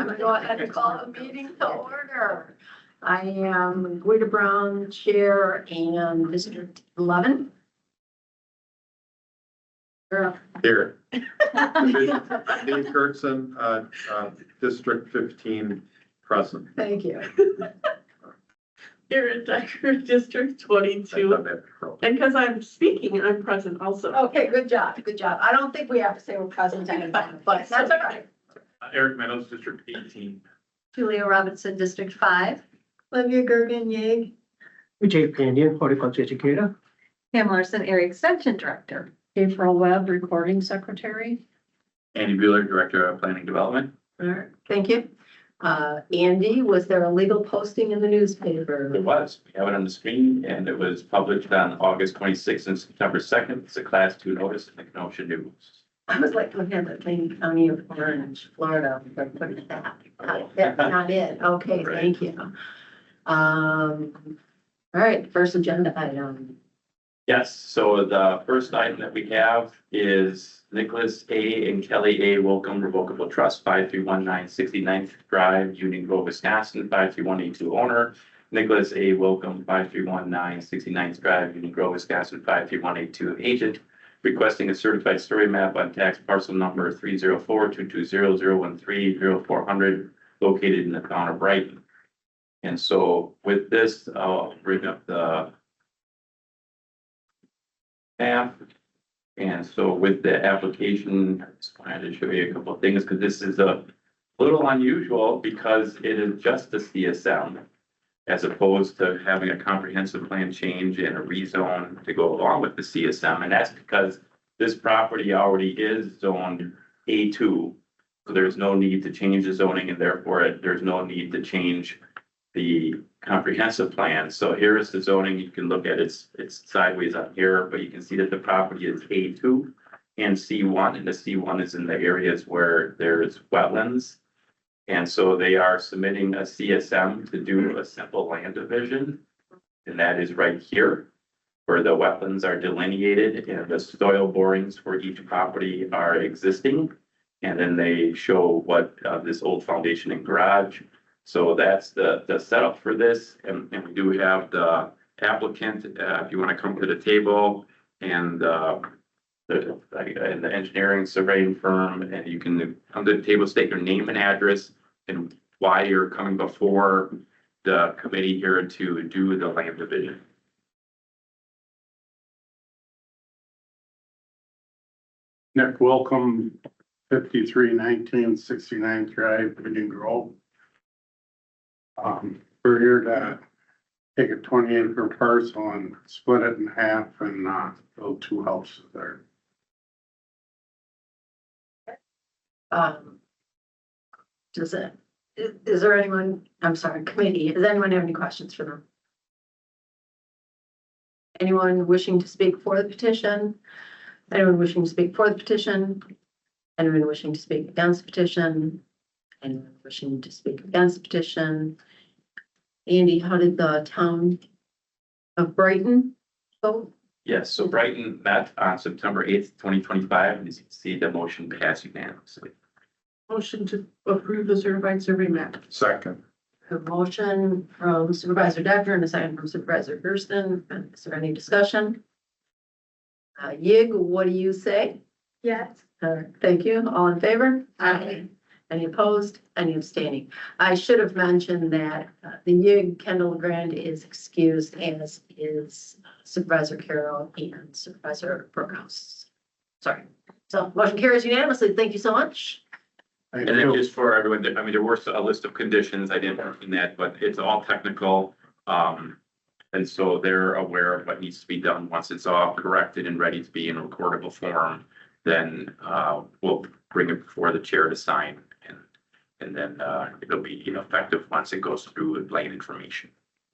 I'm gonna go ahead and call the meeting to order. I am Guida Brown, Chair, and District 11. Girl. Here. Dave Kurtzen, District 15, present. Thank you. Erin Decker, District 22, and because I'm speaking, I'm present also. Okay, good job, good job. I don't think we have to say we're present anymore, but that's all right. Eric Meadows, District 18. Julia Robinson, District 5. Olivia Gergen, Yeg. Vijay Pandian, horticulture educator. Pam Larson, Area Extension Director. April Webb, Recording Secretary. Andy Bueller, Director of Planning Development. All right, thank you. Andy, was there a legal posting in the It newspaper? was. We have it on the screen and it was published on August 26th and September 2nd. It's a class 2 notice in the Kenosha News. I was like looking at the Plain County of Orange, Florida, before I put it that. That's not it. Okay, thank you. All right, first agenda item. Yes, so the first item that we have is Nicholas A. and Kelly A. Welcome Revocable Trust, 5319 69th Drive, Union Grove, Wisconsin, 53182 owner. Nicholas A. Welcome, 5319 69th Drive, Union Grove, Wisconsin, 53182 agent, requesting a certified story map on tax parcel number 304-220-013-0400, located in the town of Brighton. And so with this, I'll bring up the map. And so with the application, I just wanted to show you a couple of things, because this is a little unusual because it is just a CSM, as opposed to having a comprehensive plan change and a rezone to go along with the CSM. And that's because this property already is zoned A2. So there's no need to change the zoning, and therefore there's no need to change the comprehensive plan. So here is the zoning. You can look at it's sideways up here, but you can see that the property is A2 and C1, and the C1 is in the areas where there's wetlands. And so they are submitting a CSM to do a simple land division. And that is right here, where the wetlands are delineated and the soil borings for each property are existing. And then they show what this old foundation and garage. So that's the setup for this. And we do have the applicant, if you want to come to the table, and the engineering surveying firm, and you can come to the table, state your name and address and why you're coming before the committee here to do the land division. Nick Welcome, 5319 69th Drive, Union Grove. We're here to take a 20-acre parcel and split it in half and build 2 houses there. Is there anyone, I'm sorry, committee, does anyone have any questions for them? Anyone wishing to speak for the petition? Anyone wishing to speak for the petition? Anyone wishing to speak against the petition? Anyone wishing to speak against the petition? Andy, how did the town of Brighton vote? Yes, so Brighton met on September 8th, 2025, and as you can see, the motion passed unanimously. Motion to approve the certified survey map. Second. A motion from Supervisor Decker and a second from Supervisor Gersten. Is there any discussion? Yig, what do you say? Yes. Thank you. All in favor? Aye. Any opposed? Any abstaining? I should have mentioned that the Yig Kendall Grand is excused, as is Supervisor Carroll and Supervisor Brookhouse. Sorry. So motion carries unanimously. Thank you so much. Thank And then you. just for everyone, I mean, there were a list of conditions, I didn't mention that, but it's all technical. And so they're aware of what needs to be done. Once it's all corrected and ready to be in recordable form, then we'll bring it before the chair to sign, and then it'll be effective once it goes through with land information.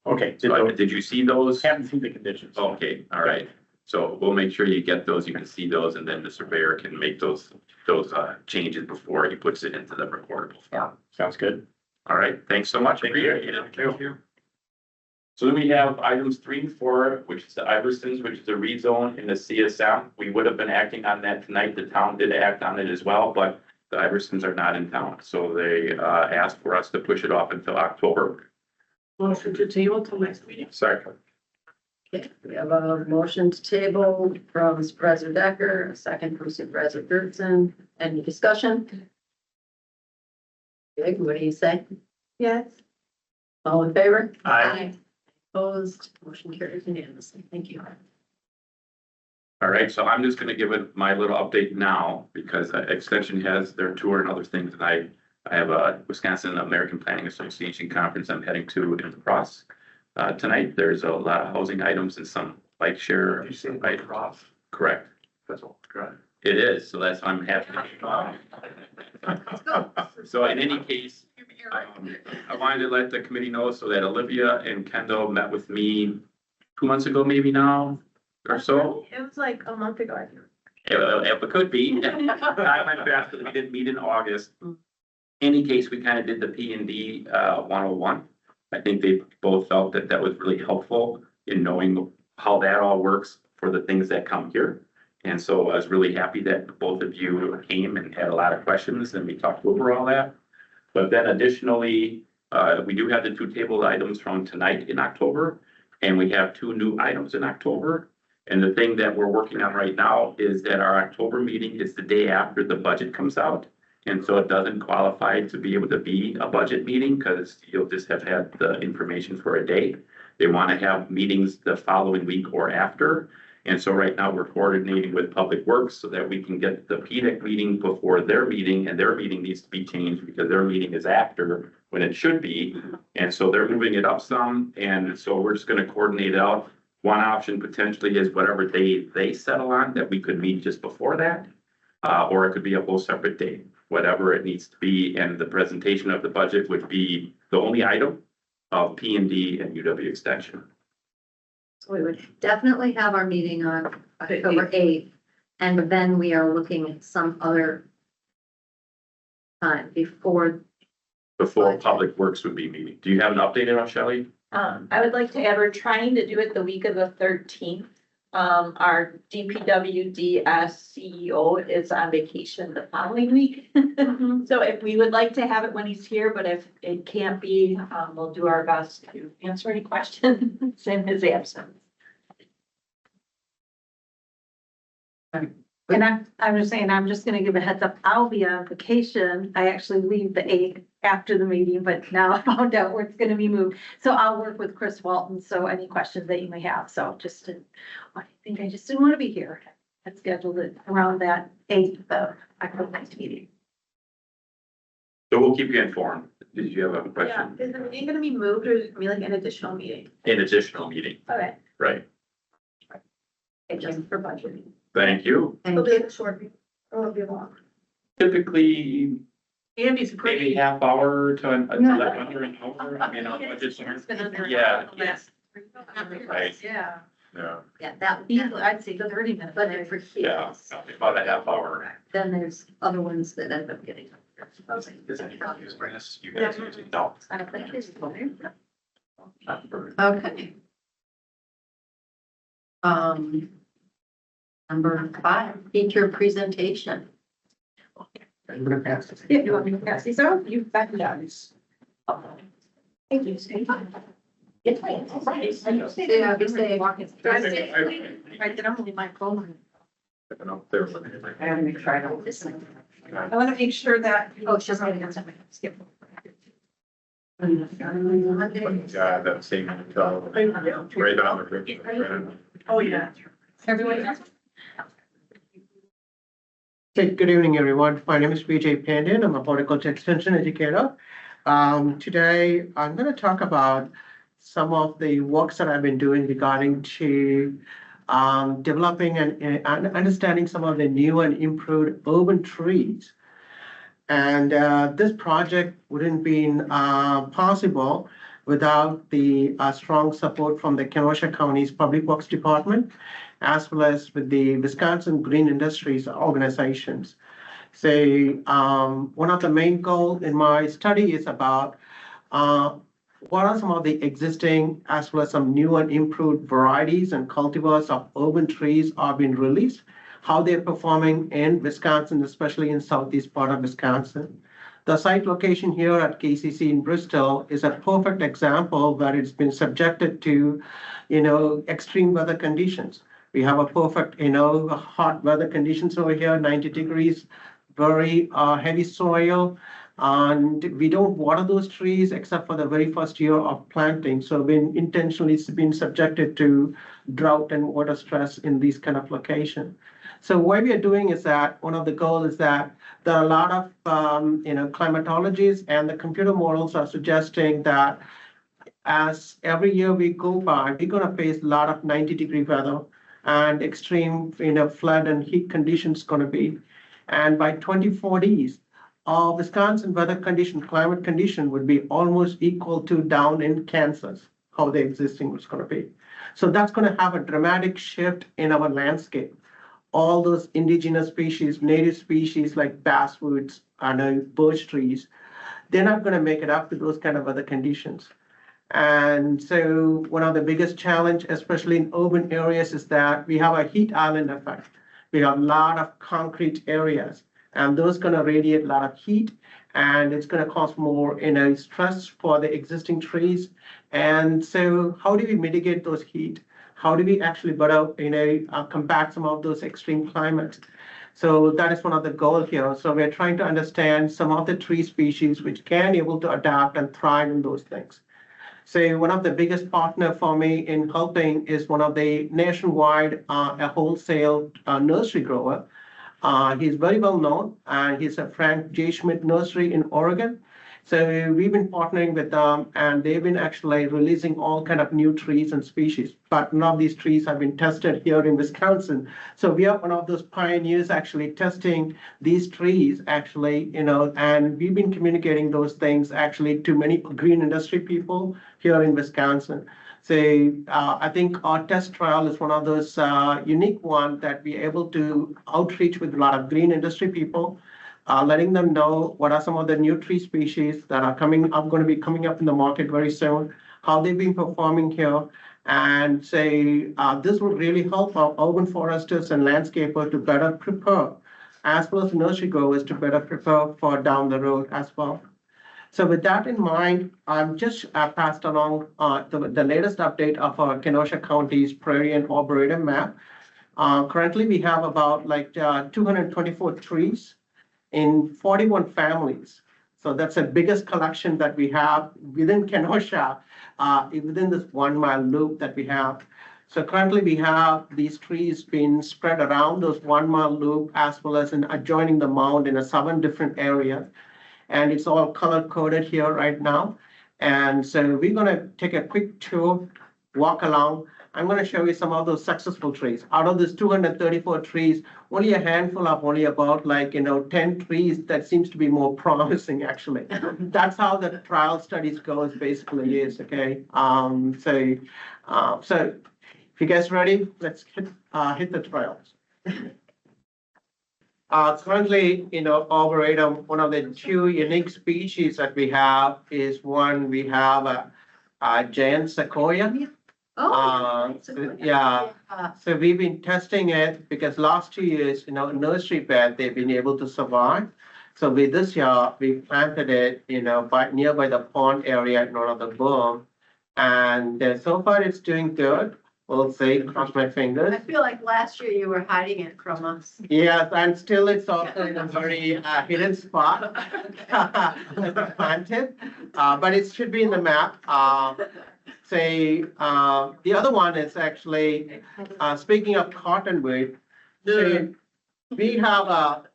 Okay, So did you see those? haven't seen the conditions. Okay, all right. So we'll make sure you get those, you can see those, and then the surveyor can make those changes before he puts it into the recordable form. Sounds good. All right, thanks so much. Thank you. Appreciate it. Thank you. So then we have items 3 and 4, which is the Iversons, which is the rezone in the CSM. We would have been acting on that tonight. The town did act on it as well, but the Iversons are not in town, so they, asked for us to push it off until October. Motion to table till next meeting. Second. Okay, we have a motion to table from Supervisor Decker, a second from Supervisor Gertson. Any discussion? Greg, what do you say? Yes. All in favor? Aye. Opposed, motion carries unanimously. Thank you. All right, so I'm just gonna give it my little update now, because Extension has their tour and other things, and I have a Wisconsin American Planning Association conference I'm heading to in La Crosse. Tonight, there's a lot of housing items and some bike share. items. Correct. That's all. Good. It is, so that's, I'm happy. So in any case, I wanted to let the committee know so that Olivia and Kendall met with me 2 months ago, maybe now, or so. It was like a month ago, I think. It could be. I went fast, but we didn't meet in August. Any case, we kind of did the P and D 101. I think they both felt that that was really helpful in knowing how that all works for the things that come here. And so I was really happy that both of you came and had a lot of questions and we talked over all that. But then additionally, we do have the 2 table items from tonight in October, and we have 2 new items in October. And the thing that we're working on right now is that our October meeting is the day after the budget comes out. And so it doesn't qualify to be able to be a budget meeting because you'll just have had the information for a day. They want to have meetings the following week or after. And so right now we're coordinating with Public Works so that we can get the PDEC meeting before their meeting, and their meeting needs to be changed because their meeting is after when it should be. And so they're moving it up some. And so we're just going to coordinate out. One option potentially is whatever day they settle on, that we could meet just before that. Or it could be a whole separate day, whatever it needs to be. And the presentation of the budget would be the only item of P and D and UW Extension. So we would definitely have our meeting on October 8th, and then we are looking at some other time before. Before Public Works would be meeting. Do you have an update on Shelley? I would like to add, we're trying to do it the week of the 13th. Our DPWDS CEO is on vacation the following week. So if we would like to have it when he's here, but if it can't be, we'll do our best to answer any questions in his absence. And I'm just saying, I'm just gonna give a heads up, I'll be on vacation. I actually leave the 8th after the meeting, but now I found out where it's gonna be moved. So I'll work with Chris Walton, so any questions that you may have, so I think I just didn't wanna be here. I scheduled it around that 8th of October next meeting. So we'll keep you informed. Did you have a Yeah, question? is the meeting gonna be moved or is it gonna be like an additional meeting? An additional meeting, Okay. right? Just for budget. Thank you. It'll be a short meeting, or it'll be long. Typically, Andy's maybe pretty. half hour to under an hour. I mean, our budget's yeah. Right. Yeah, Yeah. Yeah, that would easily, be I'd say 30 minutes. budget for Yeah, kids. about a half hour. Then there's other ones that end up getting. Does anybody use this? You guys using? No. I don't think it's. Not for- Okay. Number 5, feature presentation. I'm gonna pass this. Yeah, you want me to pass these out? You bet it does. Thank you. Yeah, we say- Right, then I'm gonna leave my phone. I don't know if they're- I gotta make sure I don't. I wanna make sure that. Oh, it's just having Skip. Yeah, that same hotel, right on the bridge. Oh, yeah. Everyone else? Okay, good evening, everyone. My name is Vijay Pandian. I'm a horticulture extension educator. Today, I'm going to talk about some of the works that I've been doing regarding to developing and understanding some of the new and improved urban trees. And this project wouldn't be possible without the strong support from the Kenosha County's Public Works Department, as well as with the Wisconsin Green Industries organizations. So one of the main goals in my study is about what are some of the existing as well as some new and improved varieties and cultivars of urban trees are being released how they're performing in Wisconsin, especially in southeast part of Wisconsin. The site location here at KCC in Bristol is a perfect example where it's been subjected to, extreme weather conditions. We have a perfect, hot weather conditions over here, 90 degrees, very heavy soil. And we don't water those trees except for the very first year of planting. So been intentionally been subjected to drought and water stress in these kind of location. So what we are doing is that one of the goals is that there are a lot of climatologies, and the computer models are suggesting that as every year we go by, we're going to face a lot of 90-degree weather and extreme flood and heat conditions going to be. And by 2040s, Wisconsin climate condition would be almost equal to down in Kansas, how the existing was going to be. So that's going to have a dramatic shift in our landscape. All those indigenous species, native species like basswoods and birch trees, they're not going to make it up to those kind of other conditions. And so one of the biggest challenge, especially in urban areas, is that we have a heat island effect. We have a lot of concrete areas, and those going to radiate a lot of heat, and it's going to cause more stress for the existing trees. And so how do we mitigate those heat? How do we actually combat some of those extreme climates? So that is one of the goals here. So we're trying to understand some of the tree species which can able to adapt and thrive in those things. So one of the biggest partner for me in helping is one of the nationwide a wholesale nursery grower. He's very well known, and he's a Frank J. Schmidt Nursery in Oregon. So we've been partnering with them, and they've been actually releasing all kind of new trees and species. But none of these trees have been tested here in Wisconsin. So we are one of those pioneers actually testing these trees actually, and we've been communicating those things actually to many green industry people here in Wisconsin. So I think our test trial is one of those unique ones that we're able to outreach with a lot of green industry people, letting them know what are some of the new tree species that are going to be coming up in the market very soon, how they've been performing here, and say this will really help our urban foresters and landscapers to better prepare, as well as nursery growers to better prepare for down the road as well. So with that in mind, I've just passed along the latest update of our Kenosha County's prairie and arboretum map. Currently, we have about 224 trees in 41 families. So that's the biggest collection that we have within Kenosha, within this 1 mile loop that we have. So currently we have these trees being spread around those 1 mile loop, as well as in adjoining the mound in 7 different areas. And it's all color coded here right now. And so we're going to take a quick tour, walk along. I'm going to show you some of those successful trees. Out of these 234 trees, only a handful of only about 10 trees that seems to be more promising actually. That's how the trial studies goes basically is, okay? So if you guys ready, let's hit the trails. Currently, arboretum, one of the 2 unique species that we have is one, we have a giant sequoia. So we've been testing it because last 2 years, nursery bed, they've been able to survive. So with this year, we planted it, nearby the pond area in one of the berm. And so far it's doing good. We'll see, cross my fingers. I feel like last year you were hiding it from us. Yes, and still it's also in a very hidden spot. Planted, but it should be in the map. The other one is actually, speaking of cottonwood, we have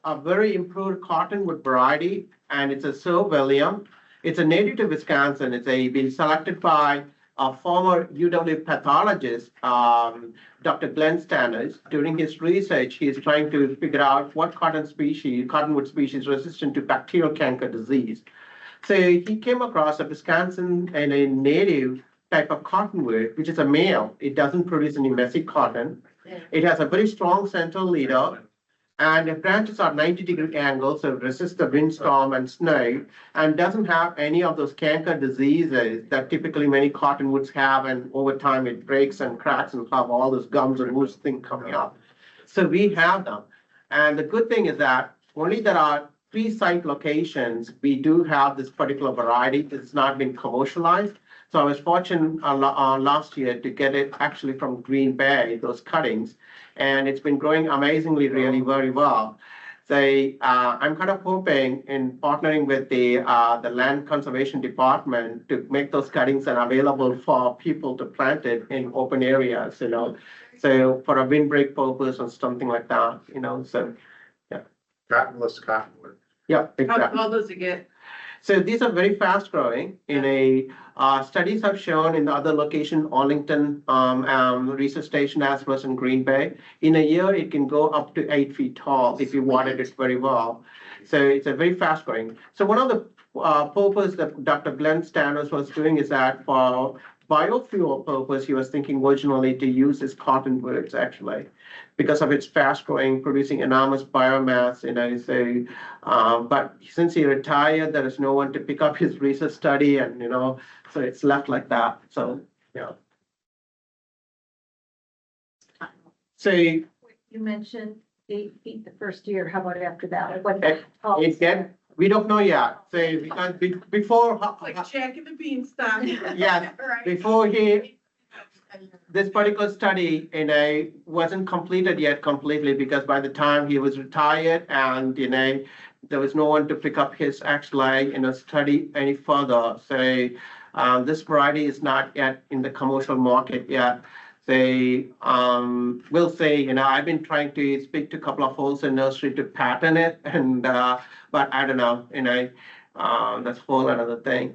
a very improved cottonwood variety, and it's a Sir William. It's a native to Wisconsin. It's been selected by a former UW pathologist, Dr. Glenn Stanners. During his research, he is trying to figure out what cottonwood species resistant to bacterial canker disease. So he came across a Wisconsin and a native type of cottonwood, which is a male. It doesn't produce any messy cotton. It has a very strong central leader, and the branches are 90-degree angles, so it resists the windstorm and snow, and doesn't have any of those canker diseases that typically many cottonwoods have, and over time it breaks and cracks and have all those gums and roots thing coming up. So we have them. And the good thing is that only there are 3 site locations, we do have this particular variety. It's not been commercialized. So I was fortunate last year to get it actually from Green Bay, those cuttings. And it's been growing amazingly, really very well. So I'm kind of hoping in partnering with the Land Conservation Department to make those cuttings available for people to plant it in open areas, you know. So for a windbreak purpose or something like that, you know, so, Cottonless cottonwood. yeah, exactly. How does it get? So these are very fast growing. Studies have shown in the other location, Arlington Research Station as well as in Green Bay, in a year it can go up to 8 feet tall if you watered it very well. So it's a very fast growing. So one of the purpose that Dr. Glenn Stanos was doing is that for biofuel purpose, he was thinking originally to use his cottonwoods actually, because of its fast growing, producing enormous biomass, you know, so, but since he retired, there is no one to pick up his research study and, you know, so it's left like that, so, yeah. So You mentioned 8 feet the first year. How about after that? What? we don't know yet, so because before. Like Jack and the Beanstalk. Yeah, before this particular study, you know, wasn't completed yet completely because by the time he was retired and, you know, there was no one to pick up his actually, you know, study any further. So this variety is not yet in the commercial market yet. They will say, you know, I've been trying to speak to a couple of wholesale nursery to patent it, and but I don't know, you know, that's a whole another thing.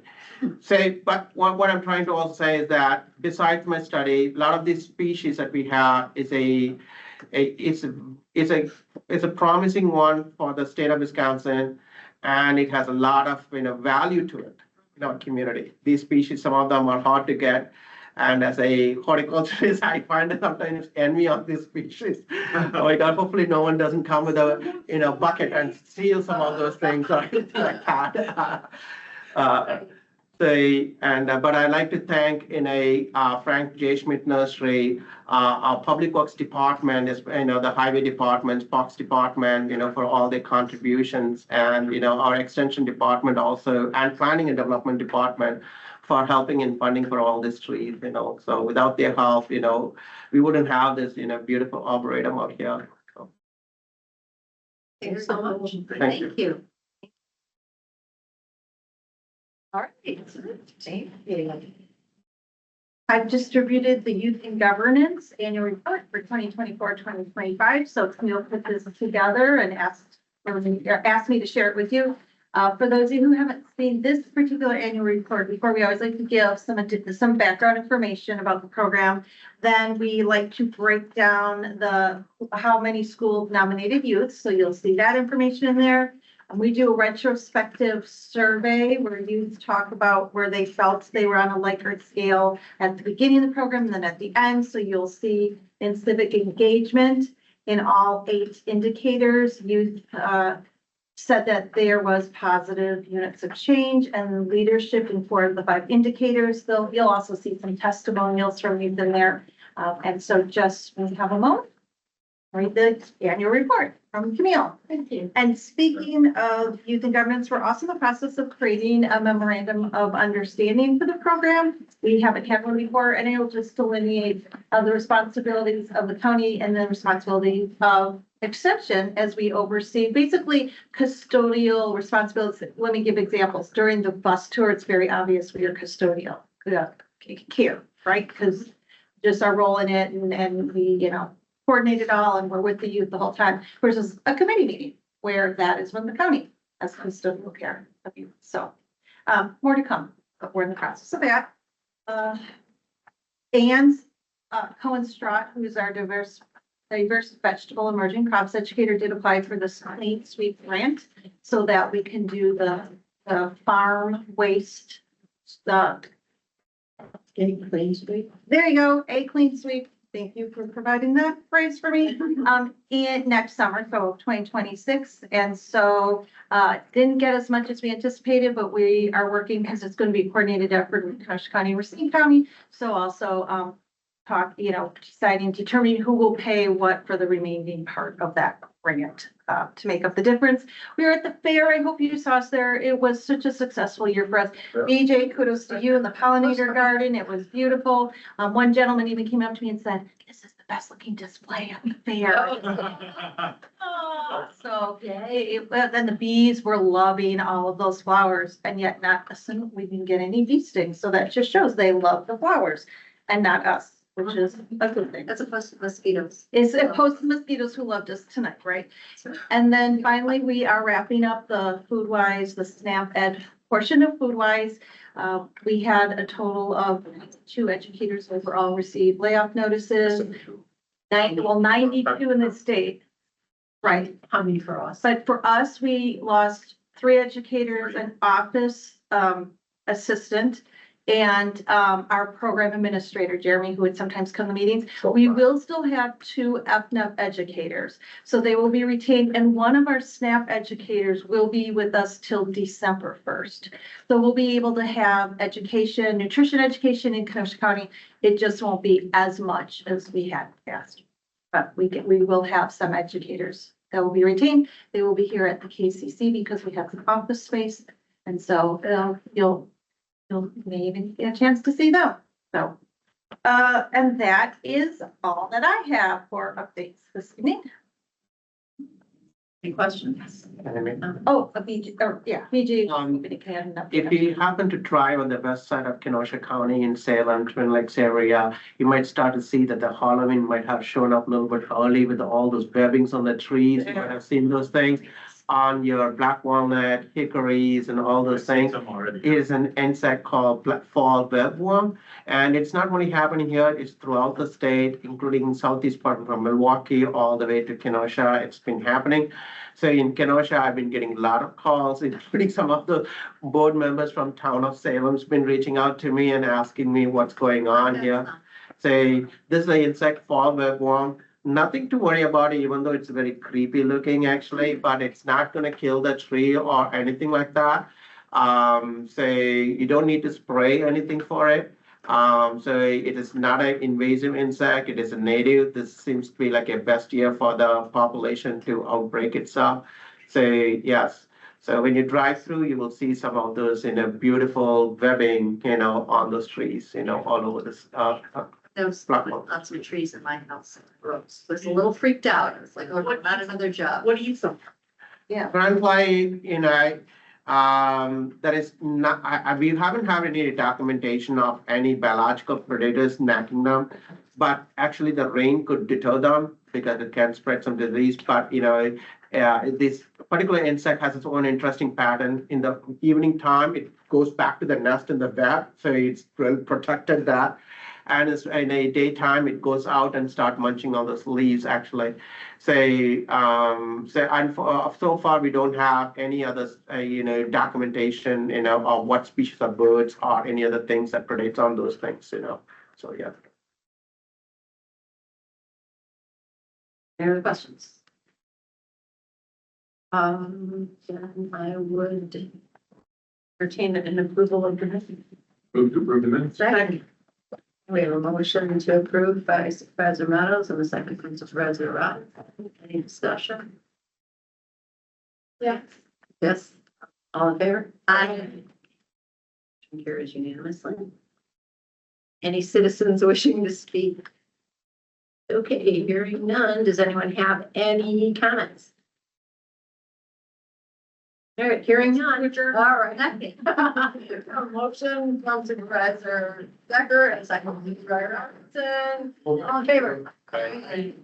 So, but what I'm trying to also say is that besides my study, a lot of these species that we have is a promising one for the state of Wisconsin, and it has a lot of, you know, value to it in our community. These species, some of them are hard to get. And as a horticulturist, I find sometimes envy of these species. Oh my God, hopefully no one doesn't come with a, you know, bucket and steal some of those things or anything like that. But I'd like to thank Frank J. Schmidt Nursery, our Public Works Department, you know, the Highway Department, Parks Department, you know, for all their contributions, and, you know, our Extension Department also, and Planning and Development Department for helping in funding for all these trees, you know. So without their help, you know, we wouldn't have this, you know, beautiful arboretum out here. So, Thank you so much. Thank you. All right. Thank you. I've distributed the Youth in Governance Annual Report for 2024-2025. So Camille put this together and asked me to share it with you. For those of you who haven't seen this particular annual report before, we always like to give some background information about the program. Then we like to break down how many schools nominated youth. So you'll see that information in there. And we do a retrospective survey where youth talk about where they felt they were on a Likert scale at the beginning of the program and then at the end. So you'll see in civic engagement in all 8 indicators, youth said that there was positive units of change, and leadership in 4 of the 5 indicators. Though you'll also see some testimonials from youth in there. And so just when you have a moment, read the annual report from Camille. Thank you. And speaking of youth and governance, we're also in the process of creating a memorandum of understanding for the program. We haven't had one before, and it will just delineate the responsibilities of the county and the responsibility of Extension as we oversee basically custodial responsibilities. Let me give examples. During the bus tour, it's very obvious we are custodial care, right? Because just our role in it, and we, you know, coordinate it all, and we're with the youth the whole time, versus a committee meeting where that is from the county as custodial care of youth. So more to come, but we're in the process of that. And Cohen Strott, who's our diverse vegetable emerging crops educator, did apply for this Clean Sweep grant so that we can do the farm waste. Clean sweep. There you go, a clean sweep. Thank you for providing that phrase for me. In next summer, so 2026. And so didn't get as much as we anticipated, but we are working because it's going to be a coordinated effort in Cush County, Racine County. So also talk, determining who will pay what for the remaining part of that grant, to make up the difference. We were at the fair. I hope you saw us there. It was such a successful year for us. Yeah. BJ, kudos to you in the pollinator garden. It was beautiful. One gentleman even came up to me and said, "This is the best looking display at the fair." So, then the bees were loving all of those flowers, and yet not a single, we didn't get any bee stings. So that just shows they love the flowers and not us, which is a good thing. That's opposed to mosquitoes. It's opposed to mosquitoes who loved us tonight, right? And then finally, we are wrapping up the FoodWise, the SNAP Ed portion of FoodWise. We had a total of 2 educators overall receive layoff notices, 92 in the state. Right, How many for us? but for us, we lost 3 educators, an office assistant, and our program administrator, Jeremy, who would sometimes come to meetings. We will still have 2 FNEP educators, so they will be retained, and one of our SNAP educators will be with us till December 1st. So we'll be able to have education, nutrition education in Kenosha County. It just won't be as much as we had past. But we will have some educators that will be retained. They will be here at the KCC because we have some office space. And so you'll may even get a chance to see them. So, and that is all that I have for updates this evening. Any questions? Oh, BJ, BJ. If you happen to drive on the west side of Kenosha County in Salem, Twin Lakes area, you might start to see that the Halloween might have shown up a little bit early with all those webbings on the trees. You might have seen those things on your black walnut, hickories, and all those things. It is an insect called fall webworm, and it's not only happening here, it's throughout the state, including southeast part from Milwaukee all the way to Kenosha. It's been happening. So in Kenosha, I've been getting a lot of calls, including some of the board members from town of Salem's been reaching out to me and asking me what's going on here. Say, this is the insect fall webworm. Nothing to worry about, even though it's very creepy looking actually, but it's not gonna kill the tree or anything like that. Say, you don't need to spray anything for it. So it is not an invasive insect, it is a native. This seems to be like a best year for the population to outbreak itself. So yes, so when you drive through, you will see some of those in a beautiful webbing, on those trees, all over this. There's lots of trees in my house. I was a little freaked out. I was like, oh, not another job. What do you think? Grand fly, that is not, we haven't had any documentation of any biological predators knocking them, but actually the rain could deter them because it can spread some disease. But, this particular insect has its own interesting pattern. In the evening time, it goes back to the nest in the web, so it's well protected that. And in a daytime, it goes out and start munching on those leaves, actually. So far, we don't have any other, documentation, of what species of birds or any other things that predates on those things, so yeah. Any other questions? Then I would entertain an approval of the minutes. Move to approve the minutes. Second. We have a motion to approve by Supervisor Meadows and the second from Supervisor Rod. Any discussion? Yes. Yes. All in favor? Aye. Motion carries unanimously. Any citizens wishing to speak? Okay, hearing none. Does anyone have any comments? All right, hearing none. All right. A motion from Supervisor Decker and second from Supervisor Robinson. All in favor? All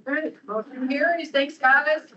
right, motion carries. Thanks, guys.